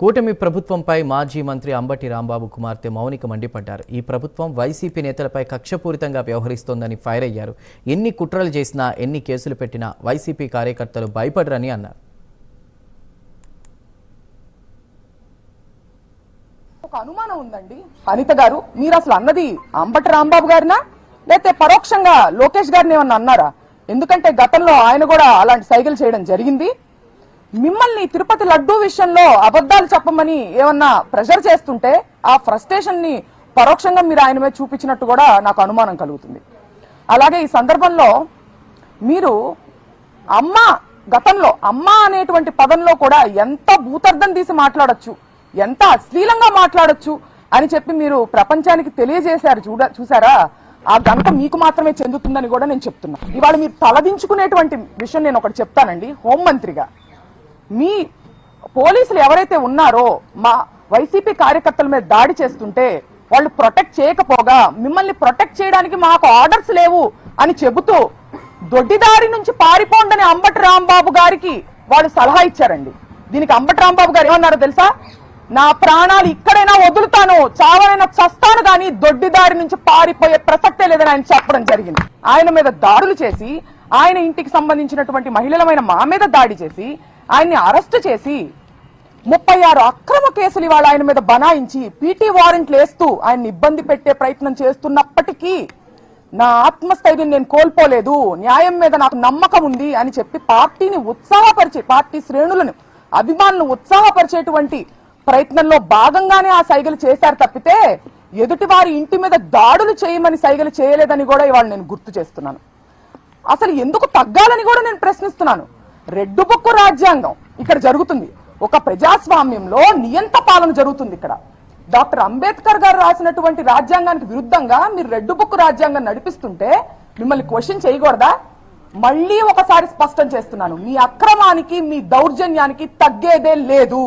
కూటమి ప్రభుత్వంపై మాజీ మంత్రి అంబటి రాంబాబు కుమార్తె మౌనిక మండిపడ్డారు. ఈ ప్రభుత్వం వైసీపీ నేతలపై కక్షపూరితంగా వ్యవహరిస్తోందని ఫైర్ అయ్యారు. ఎన్ని కుట్రలు చేసినా, ఎన్ని కేసులు పెట్టినా వైసీపీ కార్యకర్తలు భయపడరని అన్నారు. ఒక అనుమానం ఉందండి అనిత గారు, మీరు అసలు అన్నది అంబటి రాంబాబు గారినా లేకపోతే పరోక్షంగా లోకేష్ గారిని ఏమన్నా అన్నారా? ఎందుకంటే గతంలో ఆయన కూడా అలాంటి సైకిల్ చేయడం జరిగింది. మిమ్మల్ని తిరుపతి లడ్డూ విషయంలో అబద్ధాలు చెప్పమని ఏమన్నా ప్రెషర్ చేస్తుంటే ఆ ఫ్రస్ట్రేషన్ ని పరోక్షంగా మీరు ఆయన మీద చూపించినట్టు కూడా నాకు అనుమానం కలుగుతుంది. అలాగే ఈ సందర్భంలో మీరు గతంలో అమ్మ అనేటువంటి పదంలో కూడా ఎంత భూతర్థం తీసి మాట్లాడొచ్చు, ఎంత అశ్లీలంగా మాట్లాడొచ్చు అని చెప్పి మీరు ప్రపంచానికి తెలియజేశారు. చూసారా? ఆ ఘనత మీకు మాత్రమే చెందుతుందని కూడా నేను చెప్తున్నా. ఇవాళ మీరు తలదించుకునేటువంటి విషయం నేను ఒకటి చెప్తానండి. హోంమంత్రిగా మీ పోలీసులు ఎవరైతే ఉన్నారో మా వైసీపీ కార్యకర్తల మీద దాడి చేస్తుంటే వాళ్ళు ప్రొటెక్ట్ చేయకపోగా మిమ్మల్ని ప్రొటెక్ట్ చేయడానికి మాకు ఆర్డర్స్ లేవు అని చెబుతూ దొడ్డిదారి నుంచి పారిపోండని అంబటి రాంబాబు గారికి వాళ్ళు సలహా ఇచ్చారండి. దీనికి అంబటి రాంబాబు గారు ఏమన్నారో తెలుసా? నా ప్రాణాలు ఇక్కడైనా వదులుతాను, చావైనా చస్తాను, కానీ దొడ్డిదారి నుంచి పారిపోయే ప్రసక్తే లేదని ఆయన చెప్పడం జరిగింది. ఆయన మీద దాడులు చేసి, ఆయన ఇంటికి సంబంధించినటువంటి మహిళలమైన మా మీద దాడి చేసి, ఆయన్ని అరెస్టు చేసి 36 అక్రమ కేసులు ఇవాళ ఆయన మీద బనాయించి పీటీ వారెంట్లు వేస్తూ ఆయన్ని ఇబ్బంది పెట్టే ప్రయత్నం చేస్తున్నప్పటికీ నా ఆత్మస్థైర్యం నేను కోల్పోలేదు, న్యాయం మీద నాకు నమ్మకం ఉంది అని చెప్పి పార్టీని ఉత్సాహపరిచే, పార్టీ శ్రేణులను అభిమానులను ఉత్సాహపరిచేటువంటి ప్రయత్నంలో భాగంగానే ఆ సైగలు చేశారు తప్పితే ఎదుటి వారి ఇంటి మీద దాడులు చేయమని సైగలు చేయలేదని కూడా ఇవాళ నేను గుర్తు చేస్తున్నాను. అసలు ఎందుకు తగ్గాలని కూడా నేను ప్రశ్నిస్తున్నాను. రెడ్డు బుక్కు రాజ్యాంగం ఇక్కడ జరుగుతుంది. ఒక ప్రజాస్వామ్యంలో నియంత పాలన జరుగుతుంది. ఇక్కడ డాక్టర్ అంబేద్కర్ గారు రాసినటువంటి రాజ్యాంగానికి విరుద్ధంగా మీరు రెడ్డు బుక్కు రాజ్యాంగం నడిపిస్తుంటే మిమ్మల్ని క్వశ్చన్ చేయకూడదా? మళ్ళీ ఒకసారి స్పష్టం చేస్తున్నాను, మీ అక్రమానికి, మీ దౌర్జన్యానికి తగ్గేదే లేదు.